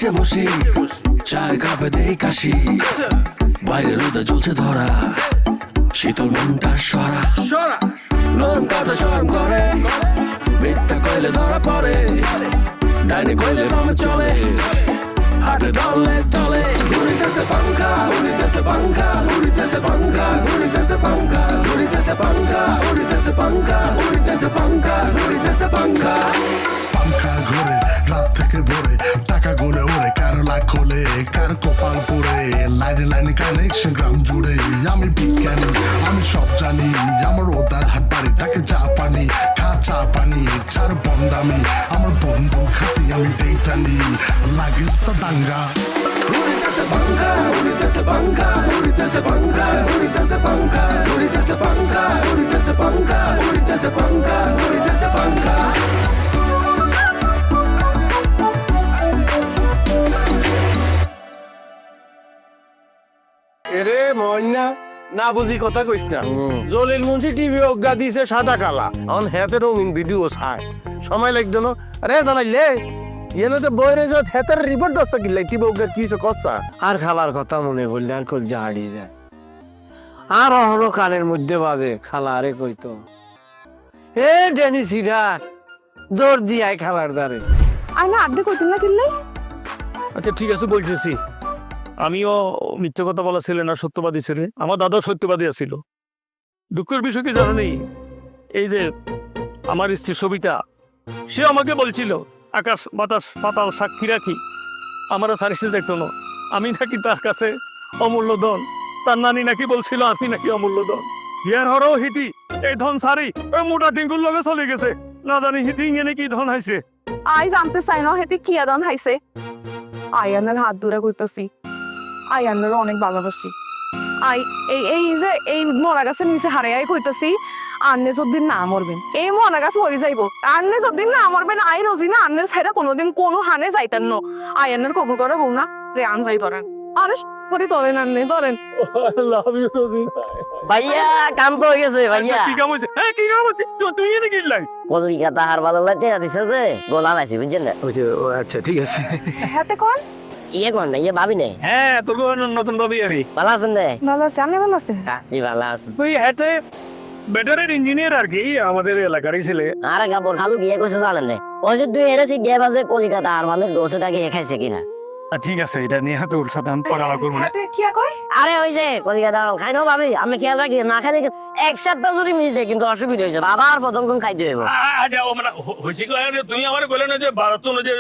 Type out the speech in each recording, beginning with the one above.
নিচে বসি চায়ের কাপে দেই কাশি বাইরে রোদে জ্বলছে ধরা শীতল মনটা সরা নরম কথা শরম করে মিথ্যা কইলে ধরা পড়ে ডাইনে কইলে রমে চলে হাটে দলে দলে ঘুরিতেছে পাঙ্খা উড়িতেছে পাঙ্খা উড়িতেছে পাঙ্খা ঘুরিতেছে পাঙ্খা ঘুরিতেছে পাঙ্খা উড়িতেছে পাঙ্খা উড়িতেছে পাঙ্খা ঘুরিতেছে পাঙ্খা পাঙ্খা ঘুরে রাত থেকে ভোরে টাকা গুনে ওরে কারো লাখ খোলে কার কপাল পরে লাইনে লাইনে কানেকশন গ্রাম জুড়ে আমি বিজ্ঞানী আমি সব জানি আমার ওদার হাট বাড়িটাকে চা পানি খা চা পানি চার বন্দামি আমার বন্ধু খাতি আমি দেইটানি লাগিস তা দাঙ্গা ঘুরিতেছে পাঙ্খা উড়িতেছে পাঙ্খা উড়িতেছে পাঙ্খা উড়িতেছে পাঙ্খা উড়িতেছে পাঙ্খা উড়িতেছে পাঙ্খা উড়িতেছে পাঙ্খা উড়িতেছে পাঙ্খা এরে ময়না না বুঝি কথা কইস না জলিল মুন্সি টিভি অজ্ঞা দিছে সাদা কালা অন হেতে রঙিন ভিডিও ছায় সময় লাগতো না আরে দাঁড়াইলে ইয়েনে তো বইরে যত হেতের রিপোর্ট দস্তা কিলাই টিভি অজ্ঞা কিছু কচ্ছা আর খালার কথা মনে পড়লে আর কল হারিয়ে যায় আর হলো কানের মধ্যে বাজে খালা আরে কইতো এ ডেনি সিডা দৌড় দিয়াই খালার দ্বারে আর না আড্ডে করতেন না কিনলে আচ্ছা ঠিক আছে বলতেছি আমিও মিথ্যে কথা বলা ছিলেন না সত্যবাদী ছিলেন আমার দাদাও সত্যবাদী ছিল দুঃখের বিষয় কি জানো নেই এই যে আমার স্ত্রী সবিতা সে আমাকে বলছিল আকাশ বাতাস পাতাল সাক্ষী রাখি আমার সারিসে দেখতো না আমি নাকি তার কাছে অমূল্য ধন তার নানি নাকি বলছিল আমি নাকি অমূল্য ধন হিয়ার হরও হিতি এই ধন সারি ওই মোটা টিঙ্গুর লগে চলে গেছে না জানি হিতি ইংনে কি ধন হাইছে আই জানতে চাই না হেতে কি আদন হাইছে আয়ানের হাত ধরে কইতাছি আয়ানের অনেক ভালোবাসি আই এই যে এই মরা গাছের নিচে হারাই কইতাছি আন্নে যতদিন না মরবেন এই মরা গাছ মরে যাইব আন্নে যতদিন না মরবেন আই রোজিনা আন্নের ছাইরা কোনোদিন কোনো হানে যাইতেন না আয়ানের কবুল করে বউ না রে আন যাই ধরেন আরে করে ধরেন আন্নে ধরেন লাভ ইউ ভাইয়া কাম তো হয়ে গেছে ভাইয়া কি কাম হইছে কি কাম হইছে তুই এনে কি লাই কদরিকা তাহার ভালো লাগে দিছে যে গোলা লাইছি বুঝছেন না আচ্ছা ঠিক আছে হাতে কোন ইয়ে কোন না ইয়ে ভাবি নেই হ্যাঁ তোর নতুন ভাবি আমি ভালো আছেন রে ভালো আছে আমি ভালো আছি আছি ভালো আছি তুই হাতে ব্যাটারির ইঞ্জিনিয়ার আর কি আমাদের এলাকারই ছেলে আরে কাপড় খালু গিয়ে কইছে জানেন না ওই যে তুই এনেছি গিয়ে বাজে কলিকাতা আর ভালো 200 টাকা খাইছে কিনা ঠিক আছে এটা নিয়ে তোর সাথে আমি পড়ালা করবো না হাতে কি কয় আরে ওই যে কলিকাতা খাই না ভাবি আমি খেয়াল রাখি না খাইলে এক সপ্তাহ যদি মিস দেয় কিন্তু অসুবিধা হয়েছে আবার প্রথম কোন খাইতে হইব আচ্ছা ও মানে হয়েছে কি তুমি আমার বলে না যে ভারতন যে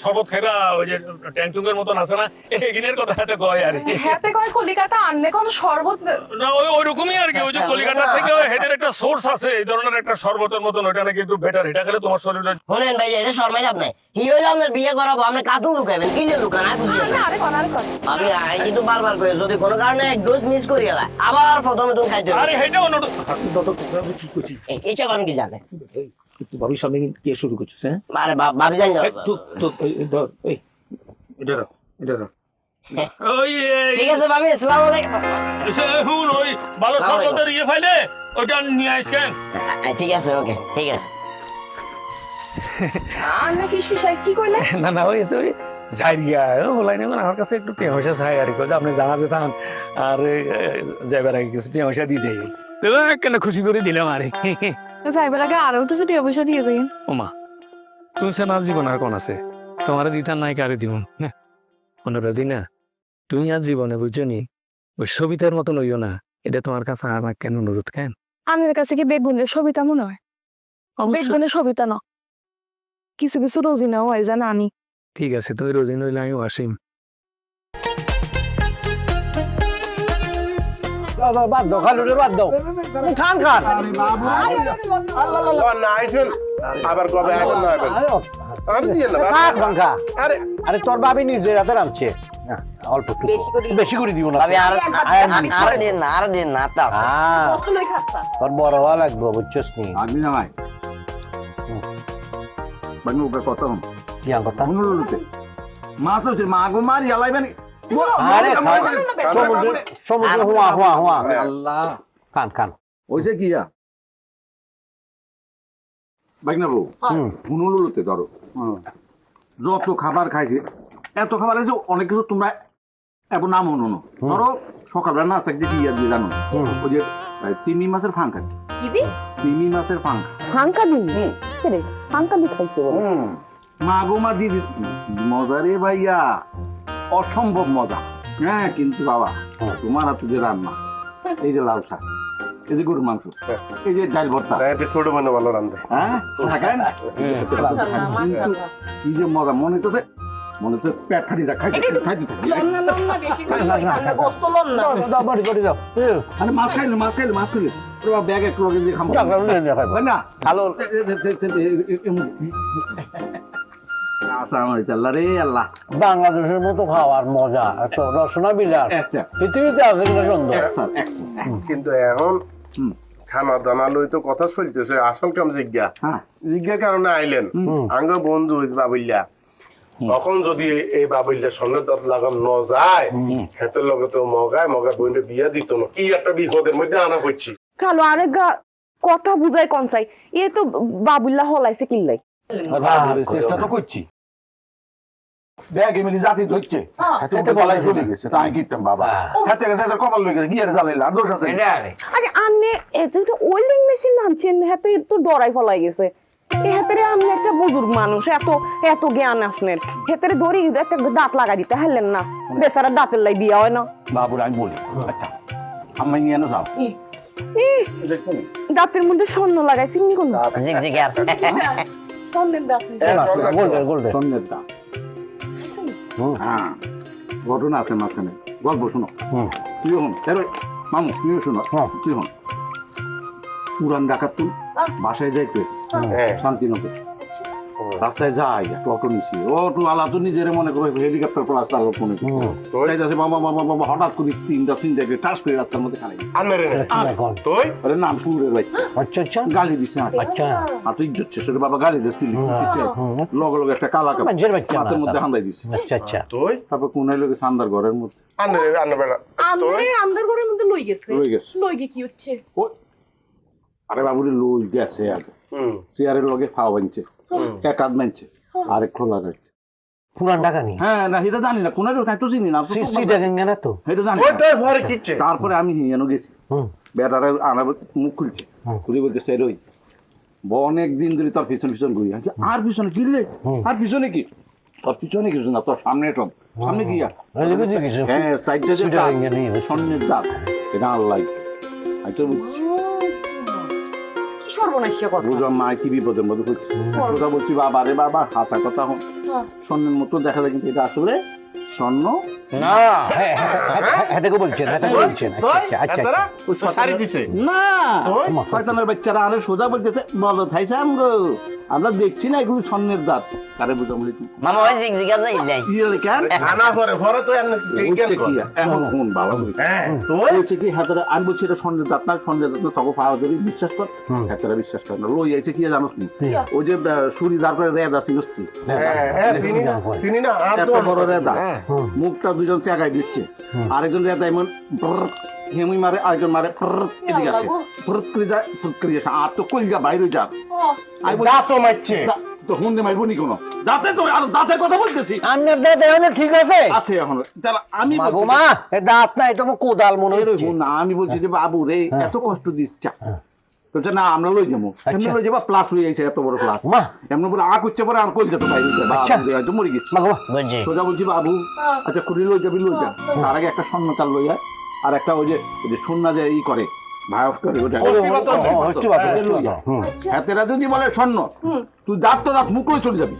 শরবত খাইবা ওই যে ট্যাংটুঙ্গের মতন আছে না এগিনের কথা হাতে কয় আর কি হাতে কয় কলিকাতা আনলে কোন শরবত না ওই রকমই আর কি ওই যে কলিকাতা থেকে হেদের একটা সোর্স আছে এই ধরনের একটা শরবতের মতন ওটা নাকি একটু বেটার এটা খেলে তোমার শরীরে শুনেন ভাই এটা শর্মাই লাভ নাই হি হইলে আপনার বিয়ে করাবো আপনি কার্টুন লুকাবেন কি লুকান আমি বুঝি আরে কোন আমি আই কিন্তু বারবার করে যদি কোনো কারণে এক ডোজ মিস করি গেলা আবার প্রথমে তুমি খাইতে আরে হেটা অন্য কি করছি এইটা কোন কি জানে একটু ভাবির সামনে কি শুরু করছিস হ্যাঁ আরে ভাবি জানি না ধর এই এটা ওই ঠিক আছে ভাবি আসসালামু আলাইকুম হুন ওই ভালো শরবতের ইয়ে ফাইলে ওটা নিয়ে আইস কেন ঠিক আছে ওকে ঠিক আছে আন্নে ফিসফিসাই কি কইলে না ওই তো যাইয়া বলাই না আমার কাছে একটু টিয়া পয়সা চাই আর কি আপনি জানা যেতাম আর যাইবার আগে কিছু টিয়া পয়সা দিয়ে যাই তো কেন খুশি করে দিলাম আরে যাইবার আগে আরো কিছু টাকা পয়সা দিয়ে যাই ওমা তুমি সে নার জীবন আর কোন আছে তোমার দিতার নাই কারে দিব না পনেরো দিন না তুমি আর জীবনে বুঝছো নি ওই সবিতার মতন হইও না এটা তোমার কাছে আমার কেন অনুরোধ কেন আমার কাছে কি বেগুনের সবিতা মনে হয় বেগুনের সবিতা না কিছু কিছু রোজিনাও হয় জানা আনি ঠিক আছে তুমি রোজিন হইলে আমি আসিম বাদ দাও খালু রে বাদ দাও খান খান না আইছেন আবার কবে আইবেন না আইবেন আর দিয়ে না বাবা আরে আরে তোর ভাবি নিজে রাতে রাঁধছে অল্প একটু বেশি করে দিব না ভাবি আর দিন না তা কত করে খাচ্ছা তোর বড় হওয়া লাগবে বুঝছস নি আমি না ভাই বানু ওকে কত কি আর কথা অনুরোধে মা তো মা গো মারি আলাইবেন আরে সমুদ্র হুয়া আল্লাহ খান খান ওইটা কি বাইক না বউ অনুরোধে ধরো যত খাবার খাইছে এত খাবার আছে অনেক কিছু তোমরা এখন নাম হনো না। ধরো সকালবেলা নাস্তা যে কি দিয়ে জানো ওই যে তিমি মাছের ফাঙ্কা। কি দি তিমি মাছের ফাঙ্কা। ফাঙ্কা দিন রে ফাঙ্কা দি খাইছে বলে মা গো মা দিদি মজা রে ভাইয়া, অসম্ভব মজা। হ্যাঁ কিন্তু বাবা তোমার হাতে যে রান্না, এই যে লাল শাক, এই যে গরুর মাংস, এই যে ডাল ভর্তা, ছোট মানে ভালো রান্ধে। হ্যাঁ দেখেন? কিন্তু কি যে মজা, মনে তো পেট খাটি যা খাইতে খাইতে থাকি। আরে মাছ খাইলে মাছ খাইলে ব্যাগ একটু লগে দিয়ে খাবো না ভালো। আল্লাহ রে আল্লাহ, বাংলাদেশের মতো খাওয়ার মজা এত রসনা বিলাস পৃথিবীতে আছে কিনা সন্দেহ। কিন্তু এখন খানা দানা লই তো কথা চলতেছে, আসল কাম জিজ্ঞার কারণে আইলেন আঙ্গ বন্ধু বাবুল্যা। তখন যদি এই বাবুল্যা সন্ধ্যের দাঁত লাগান ন যায়, হেতের লগে তো মগায় বইনে বিয়া দিত না, কি একটা বিপদের মধ্যে আনা করছি। কালো আরেক কথা বুঝাই কনসাই এ তো বাবুল্লাহ হলাইছে কিল্লাই চেষ্টা তো করছি, ব্যাগ এমনি জাতি ধরছে হাতে বলাই চলে গেছে, তাই কিতাম বাবা হাতে গেছে কপাল লই গেছে, গিয়ারে জ্বালাইলা আর দোষ আছে। আরে আন্নে এতে তো ওয়েল্ডিং মেশিন নামছেন, হাতে তো ডরাই ফলাই গেছে। এই হাতেরে আমি একটা বুজুর্গ মানুষ, এত জ্ঞান আপনার হাতেরে ধরি একটা দাঁত লাগা দিতে হারলেন না, বেচারা দাঁতের লাই বিয়া হয় না। বাবুর আমি বলি আচ্ছা আমি নিয়ে যাও দাঁতের মধ্যে স্বর্ণ লাগাইছি নি কোন স্বর্ণের দাঁত সন্ধ্যের দাম। হ্যাঁ ঘটনা আছে মাঝখানে, গল্প শোনো তুইও হন মামু তুইও শোনো তুই হন। পুরান ডাকাত তুই বাসায় যাইতে শান্তিনগর রাস্তায় যাই একটা অটো নিছি, অটো আলা তো নিজের মনে করে হেলিকপ্টার প্লাস চালক মনে করে বাবা বাবা বাবা হঠাৎ করে তিনটা টাচ করে রাস্তার মধ্যে খাই আরে নাম সুরের ভাই গালি দিছে আর তুই ইজ্জত সেটা বাবা গালি দিচ্ছে লগে লগে একটা কালা কাপড়ের মধ্যে হান্দাই দিছে। তারপর কোন লোকে সান্দার ঘরের মধ্যে আন্দার ঘরের মধ্যে লই গেছে কি হচ্ছে? আরে বাবুরে লই গেছে আগে চেয়ারের লগে খাওয়া বানছে এক আধ মানছে আরেক খোলা রাখছে পুরান টাকা নি। হ্যাঁ না এটা জানি না, কোন তাই তো চিনি না তো এটা জানি তারপরে আমি হিয়ানো গেছি বেটারে আনা মুখ খুলছে খুলে বলতেছে রই অনেক দিন ধরে তোর পিছন ঘুরি আর পিছনে কিনলে আর পিছনে কি তোর পিছনে কিছু না, তোর সামনে টম সামনে কি হ্যাঁ সাইডে স্বর্ণের দাঁত এটা আল্লাহ বুঝলাম মা কি বিপদের মধ্যে করছি কথা বলছি বাবা রে বাবা হাসা কথা হন স্বর্ণের মতো দেখা যায় কিন্তু এটা আসলে স্বর্ণ না। হেটাকে বলছেন না শয়তানের বাচ্চারা আরে সোজা বলতেছে বলো থাইছে আমগো আমরা দেখছি না এগুলো স্বর্ণের দাঁত কারে বুঝাম মামা ওই জিগজিগা যাই যাই কেন আনা করে ঘরে তো এখন কোন বাবা বলছে কি হাতের আমি বলছি এটা স্বর্ণের দাঁত না, স্বর্ণের দাঁত না, তখন পাওয়া ধরি বিশ্বাস কর হাতেরা বিশ্বাস কর না। লই আইছে কি জানো ওই যে ছুরি তারপরে রেদা ছিল এত বড় রেদা মুখটা দুজন চাগাই দিচ্ছে, আরেকজন রেদা এমন হেমুই মারে আরেকজন মারে এদিকে আসে ফুরত করে যায় আর তো কইগা বাইরে যা দাঁতও মারছে তো হুন্ডে মাইবো নি কোনো দাঁতে তো আর দাঁতের কথা বলতেছি আপনার দাঁত এখন ঠিক আছে আছে এখন তাহলে আমি মা দাঁত নাই তো কোদাল মনে হচ্ছে না, আমি বলছি যে বাবু রে এত কষ্ট দিচ্ছা তো না আমরা লই যাবো এমনি লই যাবো প্লাস লই যাইছে এত বড় প্লাস এমনি বলে আ করছে পরে আর কই যেতে বাইরে হয়তো মরে গেছে সোজা বলছি বাবু আচ্ছা খুঁড়ি লই যাবি লই যা, তার আগে একটা স্বর্ণ চাল লই যায় আর একটা ওই যে সোনা যে ই করে ভায়স করে হাতেরা যদি বলে স্বর্ণ তুই দাঁত তো দাঁত মুখলে চলে যাবি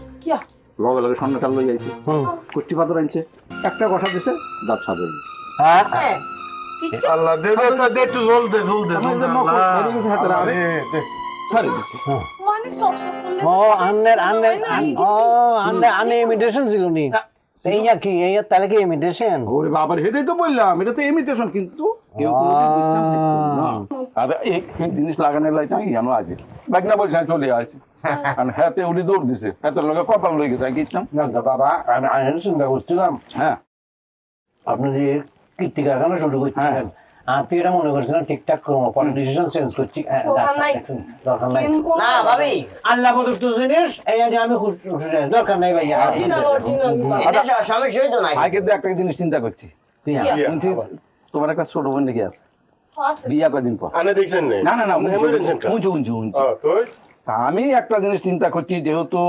লগে লগে স্বর্ণ চাল লই যাইছে কুষ্টি পাথর আনছে একটা কষা দিছে দাঁত সাজে আল্লাহ দেবে দে একটু জল দে ছাড়ে দিছে মানে সকসক করলে ও আন্নের ইমিটেশন ছিল নি এইয়া কি এইয়া তাহলে কি ইমিটেশন? ওরে বাবার হেডেই তো বললাম এটা তো ইমিটেশন, কিন্তু কেউ এই জিনিস লাগানোর লাই তাই জানো আজ বাগনা বলছে চলে আসছে কারণ হাতে উড়ি দৌড় দিছে হাতের লগে কপাল লই গেছে কি বাবা আমি চিন্তা করছিলাম হ্যাঁ আপনি যে কীর্তি কারখানা শুরু করছিলেন আপনি এটা মনে করছেন ঠিকঠাক করবো, পরে ডিসিশন চেঞ্জ করছি। দরকার নাই। দরকার নাই না ভাবি আল্লাহ প্রদত্ত জিনিস, এই যে আমি খুশি, দরকার নাই ভাইয়া। এটা সমস্যাই তো নাই। আমি কিন্তু একটা জিনিস চিন্তা করছি, শুনছি তোমার একটা ছোট বোন নাকি আছে, বিয়া কদিন পর। আনে দেখছেন না না না, না তা আমি একটা জিনিস চিন্তা করছি, যেহেতু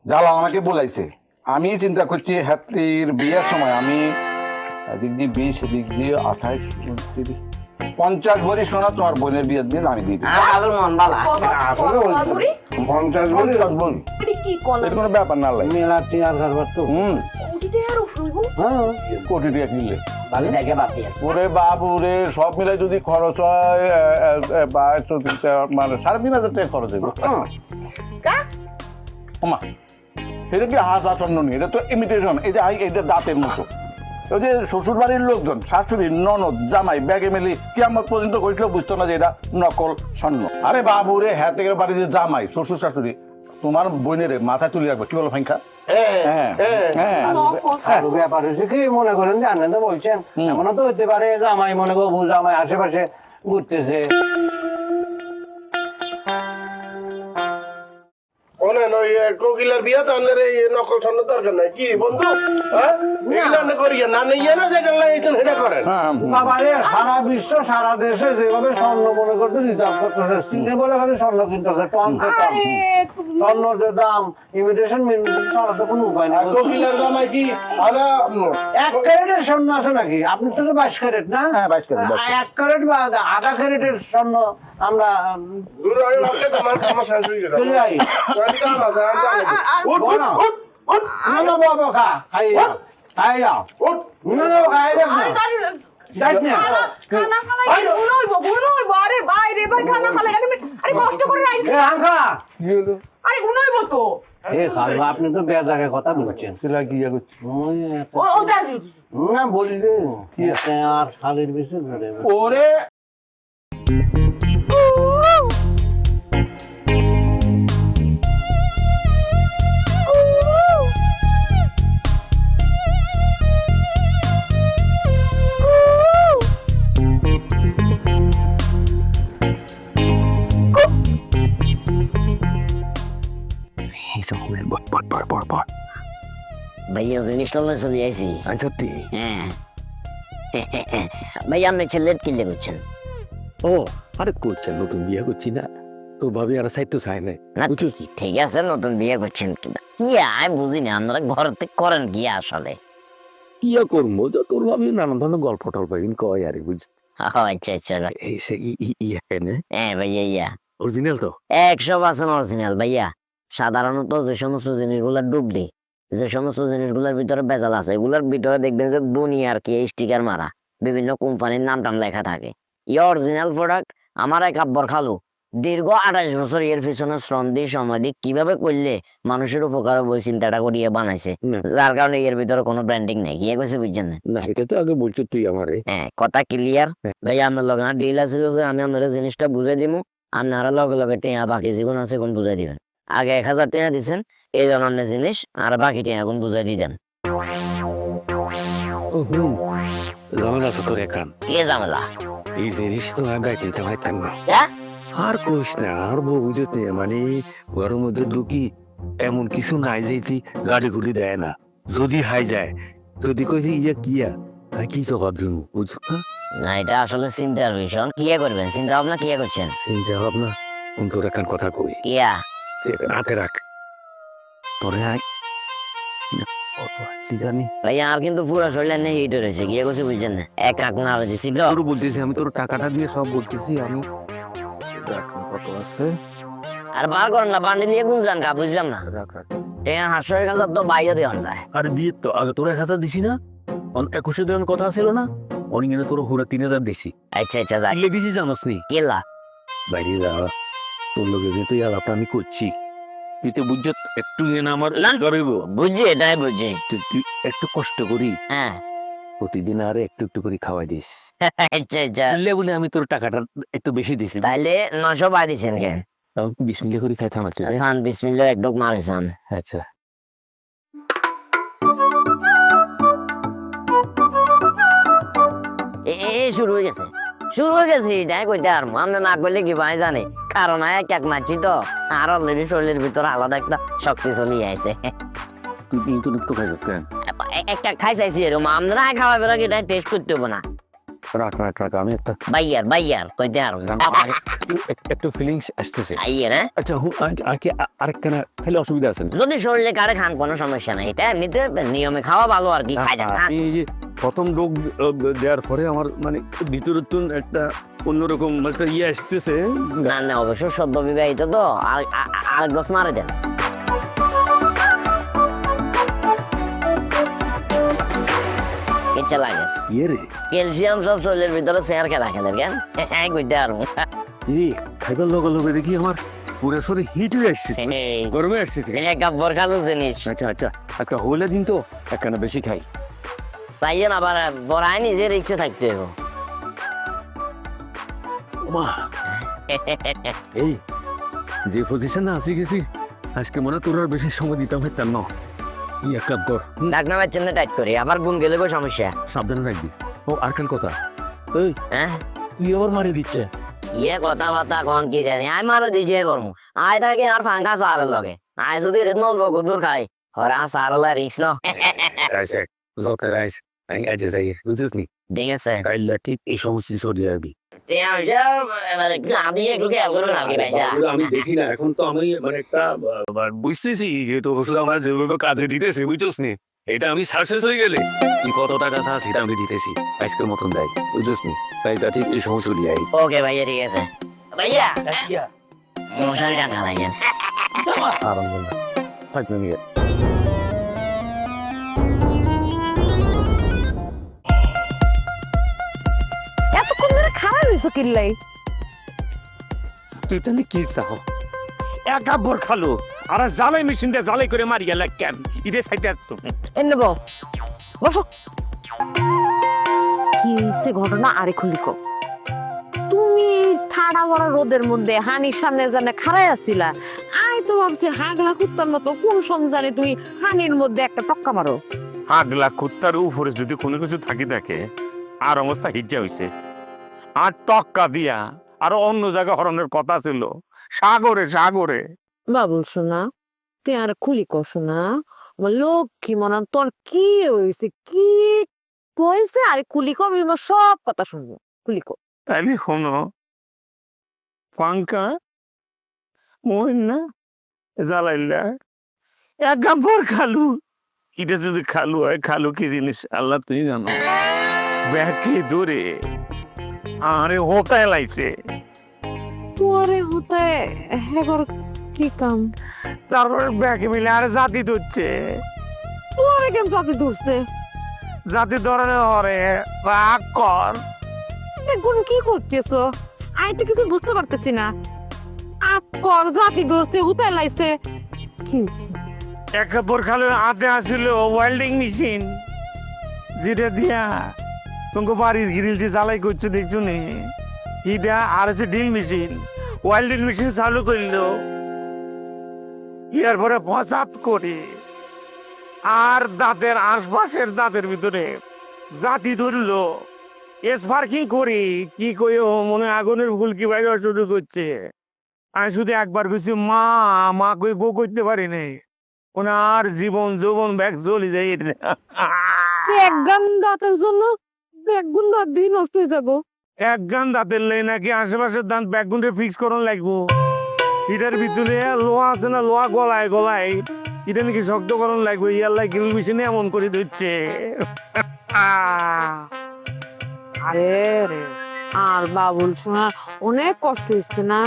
জালা আমাকে বলাইছে, আমি চিন্তা করছি হাতির বিয়ের সময় আমি এদিক দিয়ে 20, এদিক দিয়ে 28, 29, 50 ভরি সোনা তোমার বোনের বিয়ের দিন আমি দিয়ে দিই। কাজল মন বালা আসলে 50 বলি 10 বলি এটা কোনো ব্যাপার না লাগে। মেলা টিয়ার কারবার তো। কোটি টাকা কিনলে ভাবি জায়গা বাদ দিয়ে ওরে বাবু রে, সব মিলাই যদি খরচ হয় মানে 3,500 টাকা খরচ হইব। ওমা, এটা কি হাত আচন্ন নেই, এটা তো ইমিটেশন। এই যে এটা দাঁতের মতো। ওই যে শ্বশুর বাড়ির লোকজন, শাশুড়ি, ননদ, জামাই ব্যাগে মেলি কিয়ামত পর্যন্ত কইছিল, বুঝতো না যে এটা নকল স্বর্ণ। আরে বাবু রে, হ্যাঁ থেকে বাড়িতে জামাই, শ্বশুর, শাশুড়ি তোমার বোনের মাথায় তুলে রাখবো, কি বলো ফাইনকা? আর ব্যাপার হচ্ছে কি, মনে করেন যে আনন্দ বলছেন, এমনও তো হতে পারে জামাই মনে করবো জামাই আশেপাশে ঘুরতেছে। ওনেন ওই কোকিলার বিয়া তো আনলে এই নকল স্বর্ণ দরকার নাই কি বন্ধু, হ্যাঁ এগুলো আনলে করিয়া না নিয়ে না, যেটা লাগে এটা হেডা করেন। বাবা রে, সারা বিশ্ব সারা দেশে যেভাবে স্বর্ণ মনে করতে রিজার্ভ করতেছে, চীনে বলে খালি স্বর্ণ কিনতেছে টন টন। স্বর্ণর যে দাম, ইমিটেশন ছাড়া তো কোনো উপায় নেই। কোকিলার জামাই কি আরে 1 ক্যারেটের স্বর্ণ আছে নাকি? আপনি তো 22 ক্যারেট না? হ্যাঁ 22 ক্যারেট। 1 ক্যারেট বা আধা ক্যারেটের স্বর্ণ আমরা দূর হয়ে আপনি তো আমার শাশুড়ি গেল চলে যাই। উঠ উঠ উঠ উঠ না না বাবা, খাই যাও, খাই যাও, না না খাই যাও না। যাই না। এ আঙ্কা, এ খালবা, আপনি তো বেয়া জায়গায় কথা বলছেন। ওই না বলি যে কি আর শালের বেশি ধরে ওরে ভাইয়া জিনিসটা লয়ে চলে আইছি। সত্যি? হ্যাঁ ভাইয়া আপনি ছেলেট কিনলে করছেন? ও আরে করছেন, নতুন বিয়ে করছি না তো, ভাবি আর সাইড তো চাই নাই। না ঠিক আছে, নতুন বিয়ে করছেন কিনা কি আমি বুঝি না, আপনারা ঘর থেকে করেন কি আসলে? কি আর করবো, তোর ভাবি নানান ধরনের গল্প টল্প কয় আর বুঝছি। আচ্ছা আচ্ছা এই সে হ্যাঁ ভাইয়া ইয়া অরিজিনাল তো 100% অরিজিনাল ভাইয়া। সাধারণত যে সমস্ত জিনিসগুলো ডুবলি, যে সমস্ত জিনিসগুলোর ভিতরে ভেজাল আছে, এগুলোর ভিতরে দেখবেন যে দুনিয়ার কি স্টিকার মারা, বিভিন্ন কোম্পানির নাম টাম লেখা থাকে। ই অরিজিনাল প্রোডাক্ট। আমার এক আব্বর খালু দীর্ঘ 28 বছর এর পিছনে শ্রম দিয়ে সময় দিয়ে কিভাবে করলে মানুষের উপকার বই চিন্তাটা করিয়ে বানাইছে, যার কারণে এর ভিতরে কোনো ব্র্যান্ডিং নেই। কি কইছে বুঝছেন না? এটা তো আগে বলছো তুই আমারে। হ্যাঁ, কথা ক্লিয়ার ভাইয়া। আপনার লগে ডিল আছে যে আমি আপনারা জিনিসটা বুঝাই দিব, আপনারা লগে লগে টেয়া বাকি জীবন আছে কোন বুঝাই দিবেন। আগে 1000 টাকা দিচ্ছেন এই ধরনের জিনিস, আর বাকি টাকা এখন বুঝাই দিয়ে দেন। ঝামেলা আছে তোর এখান, কে ঝামেলা? এই জিনিস তো আমি বাইতে দিতে পারতাম না। হ্যাঁ? আর কইস না, আর বউ বুঝতে মানে ঘরের মধ্যে ঢুকি এমন কিছু নাই যে গাড়ি ঘুরি দেয় না। যদি হাই যায়, যদি কইছে ইয়া কিয়া, কি জবাব দিব বুঝছ না? না, এটা আসলে চিন্তার বিষয়। কি করবেন চিন্তা ভাবনা? কি করছেন চিন্তা ভাবনা? তোর এখান কথা কই, কিয়া হাতে রাখ তোরে জানি ভাইয়া। আর কিন্তু পুরো শরীরে নেই হিট রয়েছে। কি করছে বুঝছেন না? এক কাক না দিছিল। তোর বলতেছি, আমি তোর টাকাটা দিয়ে সব বলতেছি। আমি কত আছে আর বার করেন না, বান্ডি দিয়ে কোন যান কা বুঝলাম না। রাখা টেয়া 500 তো বাইরে দেওয়া যায়। আরে দিয়ে তো আগে তোর 1000 দিছি না, 2100 দেওয়ার কথা ছিল না, অনেক তোর হুড়া 3000 দিছি। আচ্ছা আচ্ছা যাই। ইলে দিছি জানোস নি? কেলা বাইরে যা, তোর লোকে যে তুই আলাপটা আমি করছি, তুই তো বুঝছ একটু না আমার গরিব বুঝছি, এটাই বুঝছি। তুই একটু কষ্ট করি, হ্যাঁ প্রতিদিন আর একটু একটু করে খাওয়াই দিস। আচ্ছা আচ্ছা, বলে আমি তোর টাকাটা একটু বেশি দিছি। তাইলে 900 বাই দিছেন কেন? 20 মিনিট করে খাইতাম আর কি। খান বিসমিল্লাহ এক ডোক মারেছেন। আচ্ছা শুরু হয়ে গেছে এটাই কইতে আর আমরা না করলে কি ভাই জানে, কারণ এক এক মারছি তো আর অলরেডি শরীরের ভিতরে আলাদা একটা শক্তি চলে আইছে। তুই কিন্তু একটু খাইছ কেন? একটা খাই চাইছি এরকম, আমরা খাওয়া বেরো এটা টেস্ট করতে হবো না। রাখ আমি একটা বাইয়ার কইতে আর একটু ফিলিংস আসতেছে। আইয়ার হ্যাঁ, আচ্ছা আরেকখানা খেলে অসুবিধা আছে না? যদি শরীরে কারে খান কোনো সমস্যা নাই, এটা এমনিতে নিয়মে খাওয়া ভালো আর কি। খাই যান, খান। এই যে প্রথম ডোজ দেওয়ার পরে আমার মানে ভিতরে তো একটা অন্যরকম একটা ইয়ে আসতেছে। না অবশ্য সদ্য বিবাহিত তো আর গ্লাস মারে দেন। ইচ্ছা লাগে ইয়ে রে ক্যালসিয়াম সব শরীরের ভিতরে শেয়ার খেলা খেলেন কেন হ্যাঁ কইতে আর খাইবার লগে দেখি আমার পুরো শরীর হিট হয়ে আসছে, গরমে আসছে। এক কাপ বরখালো জিনিস। আচ্ছা আজকে হলে দিন তো একখানা বেশি খাই। চাইয়েন আবার বড়াই নিজে রিক্সে থাকতে হবে। মা এই যে পজিশন আছে গেছি আজকে মনে তোর আর বেশি সময় দিতাম হইতাম না। এক কাপ কর, ডাকনা পাচ্ছেন না টাইট করি, আবার ঘুম গেলে গো সমস্যা। সাবধানে রাখবি। ও আর কান কথা, এই হ্যাঁ তুই আবার মারি দিচ্ছে। ইয়ে কথাবার্তা কোন কি জানি, আমি মারো দিছে করমু। আয় থাকি আর ফাঙ্কা সারের লগে, আয় যদি নলবো কুদুর খাই হরা সারলা রিক্স ন। বুঝছিস নি? ঠিক আছে কাইল্লা ঠিক এই সমস্ত সরিয়ে যাবি। আমি দেখি না এখন তো আমি মানে একটা বুঝতেছি যেহেতু ওষুধ আমার যেভাবে কাজে দিতেছে বুঝছিস নি, এটা আমি সাকসেস হয়ে গেলে তুই কত টাকা চাস সেটা আমি দিতেছি আজকের মতন দেয়, বুঝছিস নি? তাই যা ঠিক এই সমস্যা নিয়ে আই। ওকে ভাইয়া ঠিক আছে ভাইয়া মশারি টাকা লাগেন আরাম করলাম থাকবে নিয়ে। এতক্ষণ ধরে খারাপ হয়েছো কিল্লাই? তুই তাহলে কি চাও? এক কাপড় খালো আর জ্বালাই মেশিন দিয়ে জ্বালাই করে মারি গেল কেন? ইরে সাইতে তো এনে বসো। কি হয়েছে ঘটনা আরে খুলিকো। তুমি ঠাড়া বড় রোদের মধ্যে হানির সামনে জানে খাড়াই আছিলা, আই তো ভাবছি হাগলা কুত্তার মতো কোন সংসারে তুই হানির মধ্যে একটা টক্কা মারো। আগলা কুত্তার উপরে যদি কোনো কিছু থাকি থাকে আর অবস্থা হিজ্জা হইছে। আর টক্কা দিয়া আর অন্য জায়গা হরণের কথা ছিল সাগরে। বাবুল শোনা তুই আর খুলিকো শোনা, আমার লক্ষ্মী মনা তোর কি হয়েছে কি কইছে? আরে খুলিকো, আমি সব কথা শুনবো। খুলিকো তাইলে শোনো, পাঙ্কা মহিনা জ্বালাইলা এক গাম্পর খালু। এটা যদি খালু হয়, খালু কি জিনিস আল্লাহ তুমি জানো। ব্যাকে ধরে আরে হোতায় লাইছে। তোরে হতে হেগর কি কাম? তারপরে ব্যাকে মিলে আরে জাতি ধরছে। তোরে কেন জাতি ধরছে? জাতি ধরে হরে রাগ কর। এখন কি করতেছো? আমি তো কিছু বুঝতে পারতেছি না। আকর জাতি ধরছে হুতাই লাইছে কি হইছে? এক কাপড় খালু হাতে আসিল ওয়েল্ডিং মেশিন, যেটা দিয়া তোমাকে বাড়ির গ্রিল যে জ্বালাই করছে দেখছো নি, এটা আর হচ্ছে ড্রিল মেশিন। ওয়েল্ডিং মেশিন চালু করলো, ইয়ার পরে ফসাদ করে আর দাঁতের আশপাশের দাঁতের ভিতরে জাতি ধরলো। স্পার্কিং করি কি কই মনে আগুনের ফুলকি বাইরে শুরু করছে। আমি শুধু একবার কইছি মা কই বউ করতে পারি নাই, ওনার জীবন যৌবন ব্যাগ চলে যায়। এক গান দাঁতের জন্য বেগুন দাঁত দিয়ে নষ্ট হয়ে যাবো। এক গান দাঁতের লাই নাকি আশেপাশের দাঁত ব্যাগুনটা ফিক্স করন লাগবো। এটার ভিতরে লোহা আছে না, লোহা গলায় এটা নাকি শক্ত করন লাগবে। ইয়াল্লাই গ্রিল মেশিনে এমন করে দিচ্ছে। আরে রে আর বাবুল শোনা অনেক কষ্ট হচ্ছে না?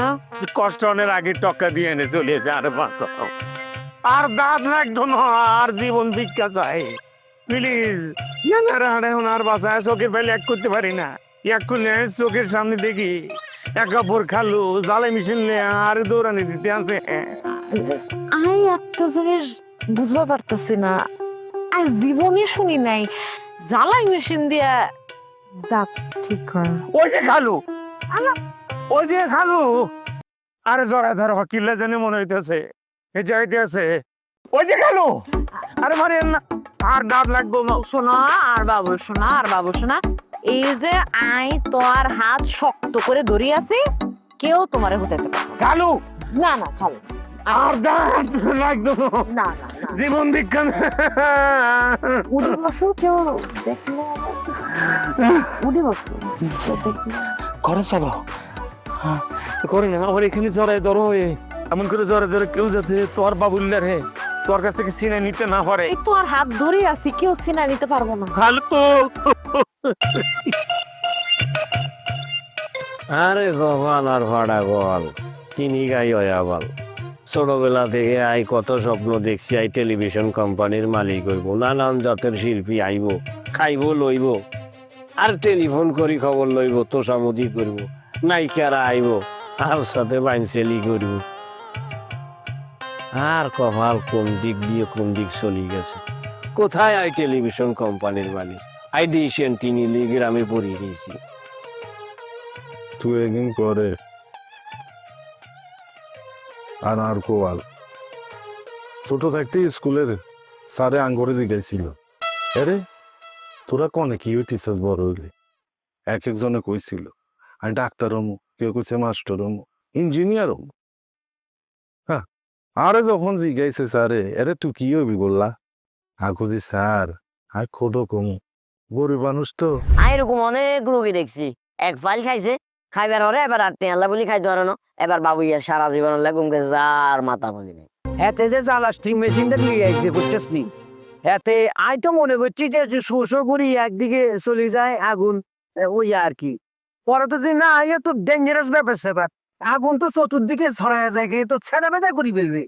কষ্ট অনেক আগে টক্কা দিয়ে এনে চলিয়েছে। আরে বাঁচা আর দাঁত রাখতো না, আর জীবন ভিক্ষা চাই প্লিজ। আর বাসায় চোখের বাইরে এক করতে পারি না, এক করলে চোখের সামনে দেখি এক কাপড় খালু জ্বালাই মেশিন আর দৌড়ানি দিতে আছে। আমি একটা জিনিস বুঝতে পারতেছি না, আর জীবনে শুনি নাই জ্বালাই মেশিন দিয়া দাঁত ঠিক করে। ওই যে খালু আরে জড়াই ধর কিল্লা জানে মনে হইতেছে এ যাইতে আছে। ওই যে খালু আরে মানে না আর দাঁত লাগবো না। শোনা আর বাবুল শোনা এই যে আই তোর হাত শক্ত করে ধরি আছি কেউ তোমারে হতে পারবে না। কালু না না খালো আর দাঁত একদম না না না জীবন বিজ্ঞান উঠে বসো কেউ দেখলে উঠে বসো দেখলে ঘরে চলো করে না আমার এখানে জড়াই ধরো এমন করে জড়ে ধরে কেউ যাতে তোর বাবুল্লার হে তোর কাছ থেকে চিনে নিতে না পারে। এই তো আর হাত ধরে আছি কেউ চিনা নিতে পারবো না। ভালো তো আরে গোপাল আর ভাড়া গোয়াল কিনি গাই আবাল ছোটবেলা থেকে আই কত স্বপ্ন দেখছি আই টেলিভিশন কোম্পানির মালিক হইব, নানান জাতের শিল্পী আইব, খাইব লইব, আর টেলিফোন করি খবর লইব, তোষামদি করব, নায়িকারা আইব আর সাথে বাইনসেলি করব। আর কপাল কোন দিক দিয়ে কোন দিক চলি গেছে। কোথায় আই টেলিভিশন কোম্পানির মালিক, আই ডিসিশন তিনি গ্রামে পড়িয়ে দিয়েছি। তুই একদিন করে আর কোয়াল ছোট থাকতে স্কুলের স্যারে আঙ্গরে জিজ্ঞাসছিল, আরে তোরা কনে কি হইতিস বড় হইলে? এক একজনে কইছিল আমি ডাক্তার হমু, কেউ কইছে মাস্টার হমু, ইঞ্জিনিয়ার হমু। হ্যাঁ, আরে যখন জিজ্ঞাসে স্যারে আরে তুই কি হবি বললা, আগুজি স্যার আর খোদ কমু, গরিব মানুষ তো। আমি এরকম অনেক রোগী দেখছি, এক ফাইল খাইছে, খাইবার হরে এবার আর টেয়াল্লা বলি খাইতে পারে না, এবার বাবুইয়া সারা জীবন লাগুম গেছে যার মাথা বলি নেই। এতে যে জালাস্টিং মেশিনটা নিয়ে আইছে বুঝছিস নি, এতে আই তো মনে করছি যে শোষো করি একদিকে চলে যায় আগুন, ওই আর কি। পরে তো যে না ইয়ে তো ডেঞ্জারাস ব্যাপার স্যাপার, আগুন তো চতুর্দিকে ছড়ায় যায়, তো ছেড়ে বেঁধে করি ফেলবে।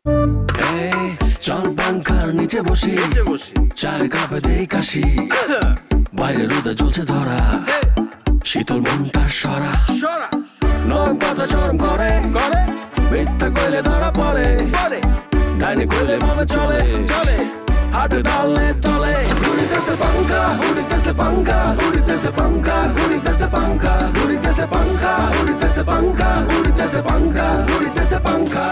এই চল পাঙ্খার নিচে বসি চায়ের কাপে দেই কাশি, বাইরে রোদে জ্বলছে ধরা, শীতল মনটা সরা, নরম কথা চরম করে, মিথ্যা কইলে ধরা পড়ে, ডাইনি কইলে ভাবে চলে, হাটে ডালে তলে, ঘুরিতেছে পাঙ্খা উড়িতেছে পাঙ্খা উড়িতেছে পাঙ্খা ঘুরিতেছে পাঙ্খা ঘুরিতেছে পাঙ্খা উড়িতেছে পাঙ্খা উড়িতেছে পাঙ্খা ঘুরিতেছে পাঙ্খা।